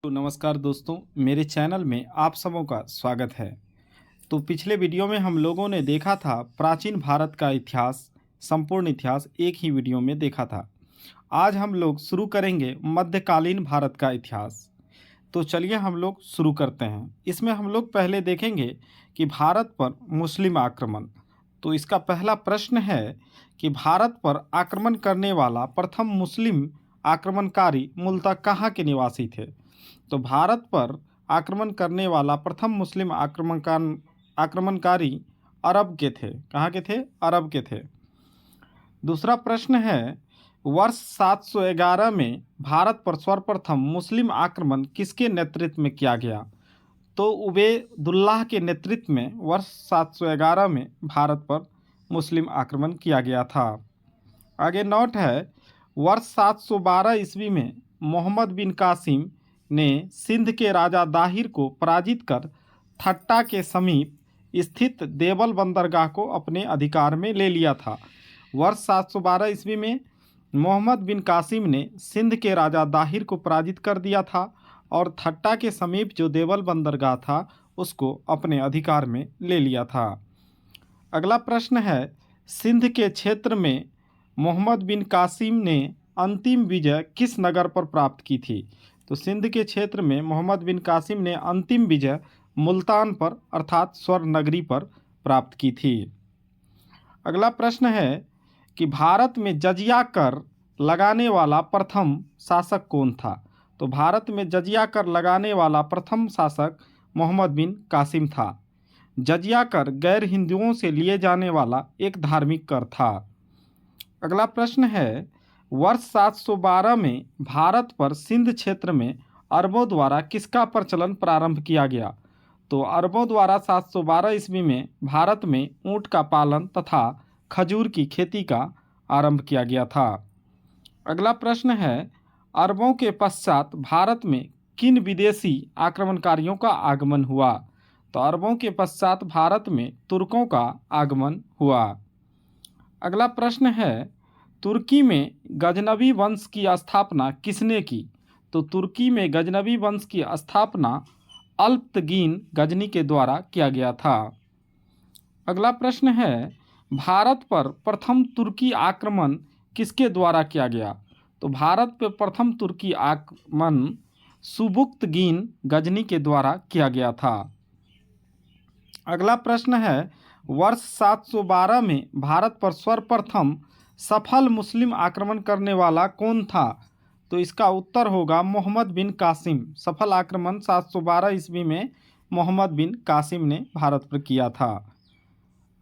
तो नमस्कार दोस्तों, मेरे चैनल में आप सबों का स्वागत है। तो पिछले वीडियो में हम लोगों ने देखा था प्राचीन भारत का इतिहास, संपूर्ण इतिहास एक ही वीडियो में देखा था। आज हम लोग शुरू करेंगे मध्यकालीन भारत का इतिहास। तो चलिए हम लोग शुरू करते हैं। इसमें हम लोग पहले देखेंगे कि भारत पर मुस्लिम आक्रमण। तो इसका पहला प्रश्न है कि भारत पर आक्रमण करने वाला प्रथम मुस्लिम आक्रमणकारी मूलतः कहाँ के निवासी थे। तो भारत पर आक्रमण करने वाला प्रथम मुस्लिम आक्रमणकारी अरब के थे। कहाँ के थे? अरब के थे। दूसरा प्रश्न है, वर्ष 711 में भारत पर सर्वप्रथम मुस्लिम आक्रमण किसके नेतृत्व में किया गया। तो उबैदुल्लाह के नेतृत्व में वर्ष 711 में भारत पर मुस्लिम आक्रमण किया गया था। आगे नोट है, वर्ष 712 ईस्वी में मोहम्मद बिन कासिम ने सिंध के राजा दाहिर को पराजित कर थट्टा के समीप स्थित देवल बंदरगाह को अपने अधिकार में ले लिया था। वर्ष 712 ईस्वी में मोहम्मद बिन कासिम ने सिंध के राजा दाहिर को पराजित कर दिया था और थट्टा के समीप जो देवल बंदरगाह था उसको अपने अधिकार में ले लिया था। अगला प्रश्न है, सिंध के क्षेत्र में मोहम्मद बिन कासिम ने अंतिम विजय किस नगर पर प्राप्त की थी। तो सिंध के क्षेत्र में मोहम्मद बिन कासिम ने अंतिम विजय मुल्तान पर अर्थात स्वर्ण नगरी पर प्राप्त की थी। अगला प्रश्न है कि भारत में जजिया कर लगाने वाला प्रथम शासक कौन था। तो भारत में जजिया कर लगाने वाला प्रथम शासक मोहम्मद बिन कासिम था। जजिया कर गैर हिंदुओं से लिए जाने वाला एक धार्मिक कर था। अगला प्रश्न है, वर्ष 712 में भारत पर सिंध क्षेत्र में अरबों द्वारा किसका प्रचलन प्रारंभ किया गया। तो अरबों द्वारा 712 ईस्वी में भारत में ऊंट का पालन तथा खजूर की खेती का आरंभ किया गया था। अगला प्रश्न है, अरबों के पश्चात भारत में किन विदेशी आक्रमणकारियों का आगमन हुआ। तो अरबों के पश्चात भारत में तुर्कों का आगमन हुआ। अगला प्रश्न है, तुर्की में गजनवी वंश की स्थापना किसने की। तो तुर्की में गजनवी वंश की स्थापना अल्पतगीन गजनी के द्वारा किया गया था। अगला प्रश्न है, भारत पर प्रथम तुर्की आक्रमण किसके द्वारा किया गया। तो भारत पर प्रथम तुर्की आक्रमण सुबुक्तगीन गजनी के द्वारा किया गया था। अगला प्रश्न है, वर्ष 712 में भारत पर सर्वप्रथम सफल मुस्लिम आक्रमण करने वाला कौन था। तो इसका उत्तर होगा मोहम्मद बिन कासिम। सफल आक्रमण 712 ईस्वी में मोहम्मद बिन कासिम ने भारत पर किया था।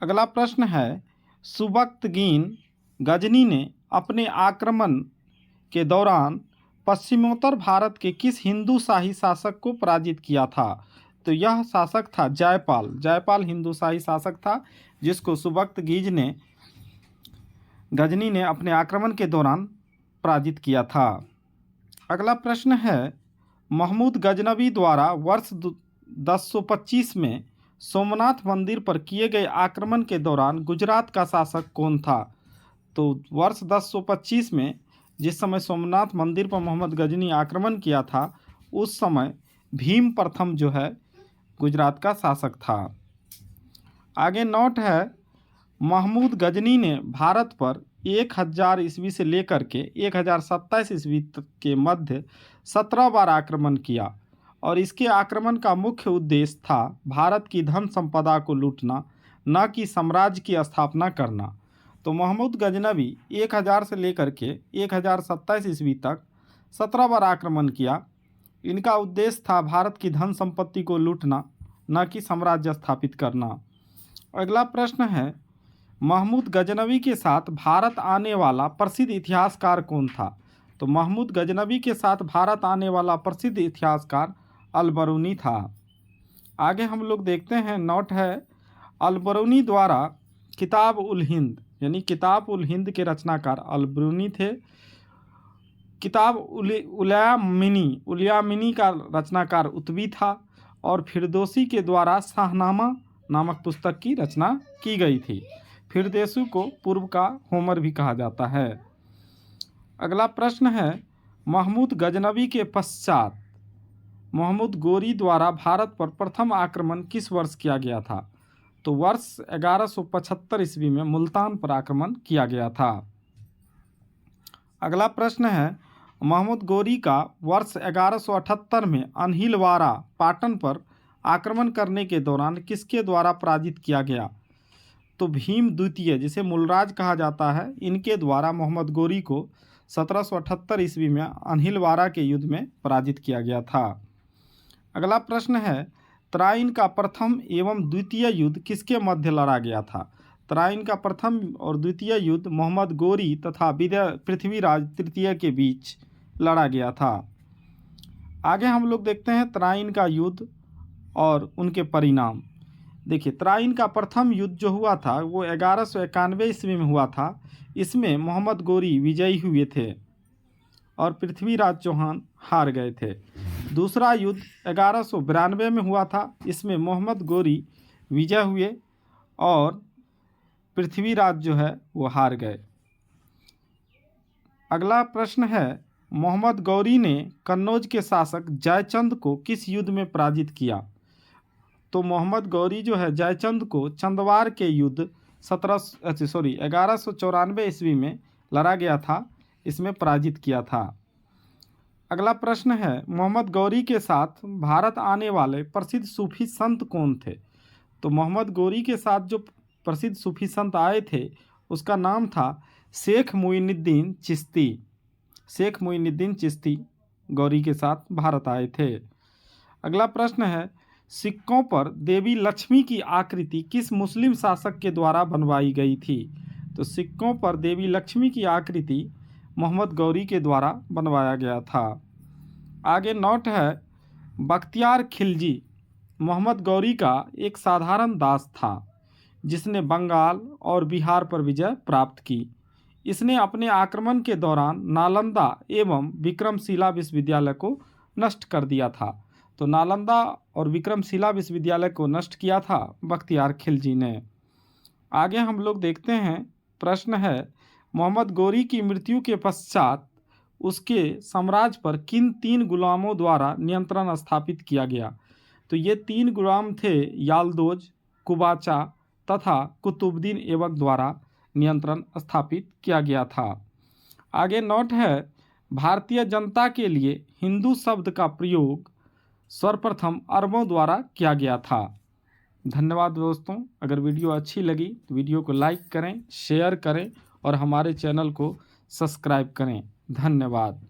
अगला प्रश्न है, सुबक्तगीन गजनी ने अपने आक्रमण के दौरान पश्चिमोत्तर भारत के किस हिंदू शाही शासक को पराजित किया था। तो यह शासक था जयपाल। जयपाल हिंदू शाही शासक था जिसको गजनी ने अपने आक्रमण के दौरान पराजित किया था। अगला प्रश्न है, महमूद गजनवी द्वारा वर्ष 1025 में सोमनाथ मंदिर पर किए गए आक्रमण के दौरान गुजरात का शासक कौन था। तो वर्ष 1025 में जिस समय सोमनाथ मंदिर पर मोहम्मद गजनी आक्रमण किया था उस समय भीम प्रथम जो है गुजरात का शासक था। आगे नोट है, महमूद गजनी ने भारत पर 1000 ईस्वी से लेकर के 1027 ईस्वी तक के मध्य 17 बार आक्रमण किया और इसके आक्रमण का मुख्य उद्देश्य था भारत की धन संपदा को लूटना, न कि साम्राज्य की स्थापना करना। तो महमूद गजनवी 1000 से लेकर के 1027 ईस्वी तक 17 बार आक्रमण किया। इनका उद्देश्य था भारत की धन संपत्ति को लूटना, न कि साम्राज्य स्थापित करना। अगला प्रश्न है, महमूद गजनवी के साथ भारत आने वाला प्रसिद्ध इतिहासकार कौन था। तो महमूद गजनवी के साथ भारत आने वाला प्रसिद्ध इतिहासकार अलबरूनी था। आगे हम लोग देखते हैं, नोट है, अलबरूनी द्वारा किताब उल हिंद यानी किताब उल हिंद के रचनाकार अलबरूनी थे। किताब उलियामिनी का रचनाकार उतबी था और फिरदौसी के द्वारा शाहनामा नामक पुस्तक की रचना की गई थी। फिरदौसी को पूर्व का होमर भी कहा जाता है। अगला प्रश्न है, महमूद गजनवी के पश्चात मोहम्मद गोरी द्वारा भारत पर प्रथम आक्रमण किस वर्ष किया गया था? तो वर्ष 1175 ईस्वी में मुल्तान पर आक्रमण किया गया था। अगला प्रश्न है, मोहम्मद गोरी का वर्ष 1178 में अनहिलवारा पाटन पर आक्रमण करने के दौरान किसके द्वारा पराजित किया गया? तो भीम द्वितीय, जिसे मूलराज कहा जाता है, इनके द्वारा मोहम्मद गोरी को 1778 ईस्वी में अनहिलवारा के युद्ध में पराजित किया गया था। अगला प्रश्न है, तराइन का प्रथम एवं द्वितीय युद्ध किसके मध्य लड़ा गया था? तराइन का प्रथम और द्वितीय युद्ध मोहम्मद गोरी तथा पृथ्वीराज तृतीय के बीच लड़ा गया था। आगे हम लोग देखते हैं तराइन का युद्ध और उनके परिणाम। देखिए, तराइन का प्रथम युद्ध जो हुआ था वो 1191 ईस्वी में हुआ था। इसमें मोहम्मद गोरी विजयी हुए थे और पृथ्वीराज चौहान हार गए थे। दूसरा युद्ध 1192 में हुआ था। इसमें मोहम्मद गोरी विजय हुए और पृथ्वीराज जो है वो हार गए। अगला प्रश्न है, मोहम्मद गौरी ने कन्नौज के शासक जयचंद को किस युद्ध में पराजित किया? तो मोहम्मद गौरी जो है जयचंद को चंदवार के युद्ध 1194 ईस्वी में लड़ा गया था, इसमें पराजित किया था। अगला प्रश्न है, मोहम्मद गौरी के साथ भारत आने वाले प्रसिद्ध सूफी संत कौन थे? तो मोहम्मद गौरी के साथ जो प्रसिद्ध सूफी संत आए थे उसका नाम था शेख मुइनुद्दीन चिश्ती। शेख मुइनुद्दीन चिश्ती गौरी के साथ भारत आए थे। अगला प्रश्न है, सिक्कों पर देवी लक्ष्मी की आकृति किस मुस्लिम शासक के द्वारा बनवाई गई थी? तो सिक्कों पर देवी लक्ष्मी की आकृति मोहम्मद गौरी के द्वारा बनवाया गया था। आगे नोट है, बख्तियार खिलजी मोहम्मद गौरी का एक साधारण दास था जिसने बंगाल और बिहार पर विजय प्राप्त की। इसने अपने आक्रमण के दौरान नालंदा एवं विक्रमशिला विश्वविद्यालय को नष्ट कर दिया था। तो नालंदा और विक्रमशिला विश्वविद्यालय को नष्ट किया था बख्तियार खिलजी ने। आगे हम लोग देखते हैं, प्रश्न है, मोहम्मद गौरी की मृत्यु के पश्चात उसके साम्राज्य पर किन 3 गुलामों द्वारा नियंत्रण स्थापित किया गया? तो ये 3 गुलाम थे यालदोज, कुबाचा तथा कुतुबुद्दीन ऐबक द्वारा नियंत्रण स्थापित किया गया था। आगे नोट है, भारतीय जनता के लिए हिंदू शब्द का प्रयोग सर्वप्रथम अरबों द्वारा किया गया था। धन्यवाद दोस्तों। अगर वीडियो अच्छी लगी तो वीडियो को लाइक करें, शेयर करें और हमारे चैनल को सब्सक्राइब करें। धन्यवाद।